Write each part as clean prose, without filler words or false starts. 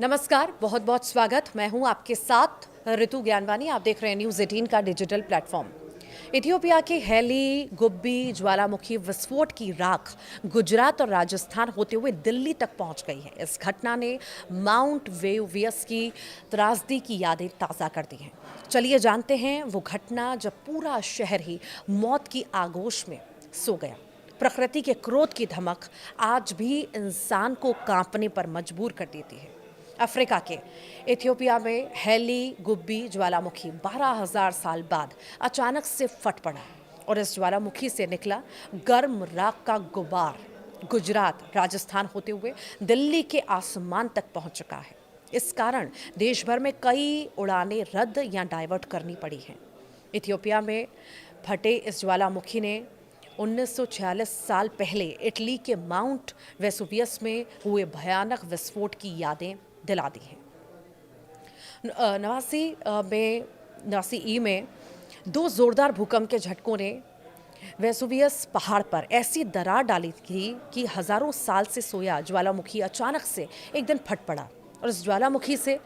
नमस्कार, बहुत बहुत स्वागत। मैं हूं आपके साथ ऋतु ज्ञानवानी। आप देख रहे हैं न्यूज़ 18 का डिजिटल प्लेटफॉर्म। इथियोपिया के हेली गुब्बी ज्वालामुखी विस्फोट की राख गुजरात और राजस्थान होते हुए दिल्ली तक पहुंच गई है। इस घटना ने माउंट वेसुवियस की त्रासदी की यादें ताज़ा कर दी हैं। चलिए जानते हैं वो घटना जब पूरा शहर ही मौत की आगोश में सो गया। प्रकृति के क्रोध की धमक आज भी इंसान को कांपने पर मजबूर कर देती है। अफ्रीका के इथियोपिया में हेली गुब्बी ज्वालामुखी 12,000 साल बाद अचानक से फट पड़ा और इस ज्वालामुखी से निकला गर्म राख का गुबार गुजरात राजस्थान होते हुए दिल्ली के आसमान तक पहुंच चुका है। इस कारण देश भर में कई उड़ानें रद्द या डाइवर्ट करनी पड़ी हैं। इथियोपिया में फटे इस ज्वालामुखी ने 1946 साल पहले इटली के माउंट वेसुवियस में हुए भयानक विस्फोट की यादें दिला दी है। नवासी ई में दो जोरदार भूकंप के झटकों ने वेसुवियस पहाड़ पर ऐसी दरार डाली थी कि हजारों साल से सोया ज्वालामुखी अचानक से एक दिन फट पड़ा और इस ज्वालामुखी से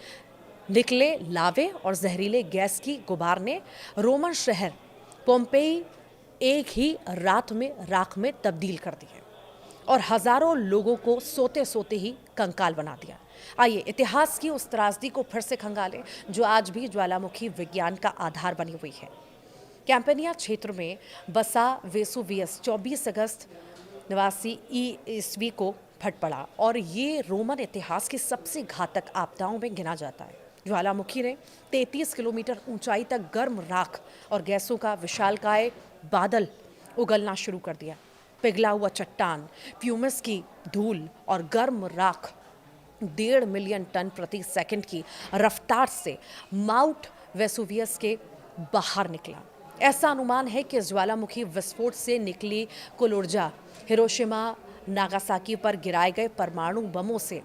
निकले लावे और जहरीले गैस की गुबार ने रोमन शहर पोम्पेई एक ही रात में राख में तब्दील कर दी है और हजारों लोगों को सोते सोते ही कंकाल बना दिया। आइए इतिहास की उस त्रासदी को फिर से खंगालें जो आज भी ज्वालामुखी विज्ञान का आधार बनी हुई है। कैंपेनिया क्षेत्र में बसा वेसुवियस 24 अगस्त 89 ईस्वी को फट पड़ा और ये रोमन इतिहास की सबसे घातक आपदाओं में गिना जाता है। ज्वालामुखी ने 33 किलोमीटर ऊंचाई तक गर्म राख और गैसों का विशालकाय बादल उगलना शुरू कर दिया। पिघला हुआ चट्टान, फ्यूमस की धूल और गर्म राख 1.5 मिलियन टन प्रति सेकंड की रफ्तार से माउंट वेसुवियस के बाहर निकला। ऐसा अनुमान है कि ज्वालामुखी विस्फोट से निकली कुल ऊर्जा हिरोशिमा नागासाकी पर गिराए गए परमाणु बमों से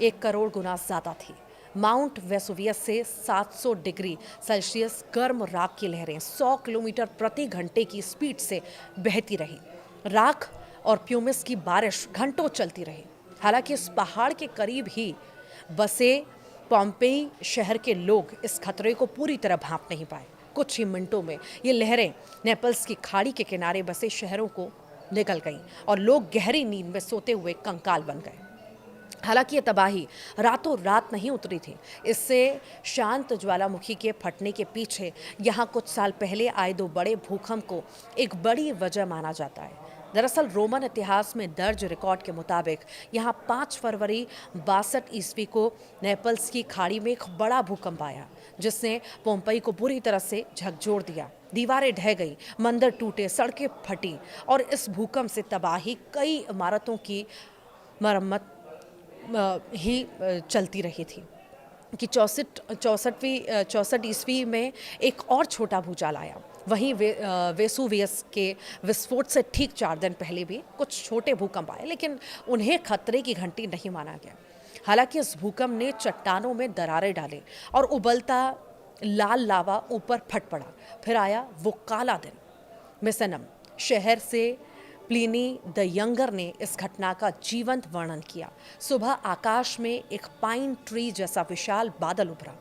1 करोड़ गुना ज्यादा थी। माउंट वेसुवियस से 700 डिग्री सेल्सियस गर्म राख की लहरें 100 किलोमीटर प्रति घंटे की स्पीड से बहती रही। राख और प्यूमिस की बारिश घंटों चलती रही। हालांकि इस पहाड़ के करीब ही बसे पोम्पेई शहर के लोग इस खतरे को पूरी तरह भांप नहीं पाए। कुछ ही मिनटों में ये लहरें नेपल्स की खाड़ी के किनारे बसे शहरों को निकल गईं और लोग गहरी नींद में सोते हुए कंकाल बन गए। हालांकि ये तबाही रातों रात नहीं उतरी थी। इससे शांत ज्वालामुखी के फटने के पीछे यहाँ कुछ साल पहले आए 2 बड़े भूकंप को एक बड़ी वजह माना जाता है। दरअसल रोमन इतिहास में दर्ज रिकॉर्ड के मुताबिक यहाँ 5 फरवरी 62 ईस्वी को नेपल्स की खाड़ी में एक बड़ा भूकंप आया जिसने पोम्पेई को बुरी तरह से झकझोर दिया। दीवारें ढह गई, मंदिर टूटे, सड़कें फटी और इस भूकंप से तबाही कई इमारतों की मरम्मत ही चलती रही थी कि 64 ईस्वी में एक और छोटा भूचाल आया। वहीं वेसुवियस के विस्फोट से ठीक 4 दिन पहले भी कुछ छोटे भूकंप आए, लेकिन उन्हें खतरे की घंटी नहीं माना गया। हालांकि इस भूकंप ने चट्टानों में दरारें डाली और उबलता लाल लावा ऊपर फट पड़ा। फिर आया वो काला दिन। मिसनम शहर से प्लिनी द यंगर ने इस घटना का जीवंत वर्णन किया। सुबह आकाश में एक पाइन ट्री जैसा विशाल बादल उभरा,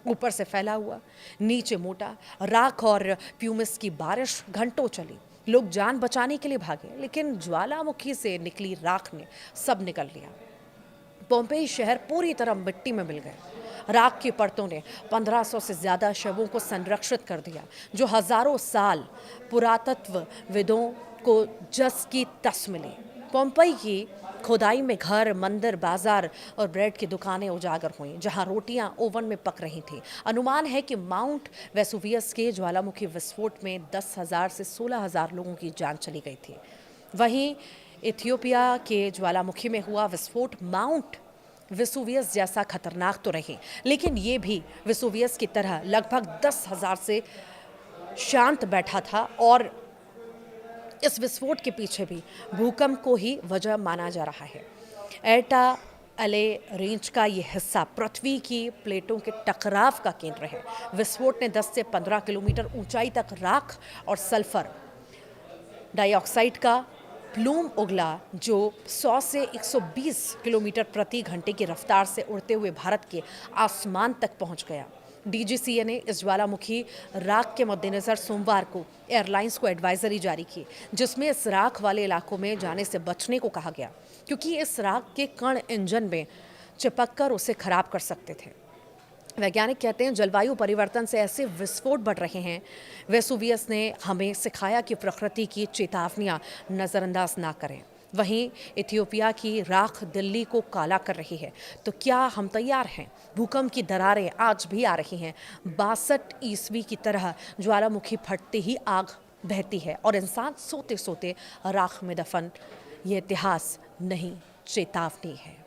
ऊपर से फैला हुआ, नीचे मोटा राख और प्यूमिस की बारिश घंटों चली। लोग जान बचाने के लिए भागे, लेकिन ज्वालामुखी से निकली राख ने सब निकल लिया। पोम्पेई शहर पूरी तरह मिट्टी में मिल गए। राख की परतों ने 1500 से ज्यादा शवों को संरक्षित कर दिया, जो हजारों साल पुरातत्वविदों को जस की तस मिली। पोम्पेई की खुदाई में घर, मंदिर, बाजार और ब्रेड की दुकानें उजागर हुईं, जहां रोटियां ओवन में पक रही थीं। अनुमान है कि माउंट वेसुवियस के ज्वालामुखी विस्फोट में 10,000 से 16,000 लोगों की जान चली गई थी। वहीं इथियोपिया के ज्वालामुखी में हुआ विस्फोट माउंट वेसुवियस जैसा खतरनाक तो रही, लेकिन ये भी वेसुवियस की तरह लगभग 10,000 से शांत बैठा था और इस विस्फोट के पीछे भी भूकंप को ही वजह माना जा रहा है। एटा अले रेंज का ये हिस्सा पृथ्वी की प्लेटों के टकराव का केंद्र है। विस्फोट ने 10 से 15 किलोमीटर ऊंचाई तक राख और सल्फर डाइऑक्साइड का प्लूम उगला जो 100 से 120 किलोमीटर प्रति घंटे की रफ्तार से उड़ते हुए भारत के आसमान तक पहुंच गया। डीजीसीए ने इस ज्वालामुखी राख के मद्देनजर सोमवार को एयरलाइंस को एडवाइजरी जारी की, जिसमें इस राख वाले इलाकों में जाने से बचने को कहा गया, क्योंकि इस राख के कण इंजन में चिपक कर उसे खराब कर सकते थे। वैज्ञानिक कहते हैं जलवायु परिवर्तन से ऐसे विस्फोट बढ़ रहे हैं। वेसुवियस ने हमें सिखाया कि प्रकृति की चेतावनियां नज़रअंदाज ना करें। वहीं इथियोपिया की राख दिल्ली को काला कर रही है, तो क्या हम तैयार हैं? भूकंप की दरारें आज भी आ रही हैं। 62 ईस्वी की तरह ज्वालामुखी फटते ही आग बहती है और इंसान सोते सोते राख में दफन। ये इतिहास नहीं, चेतावनी है।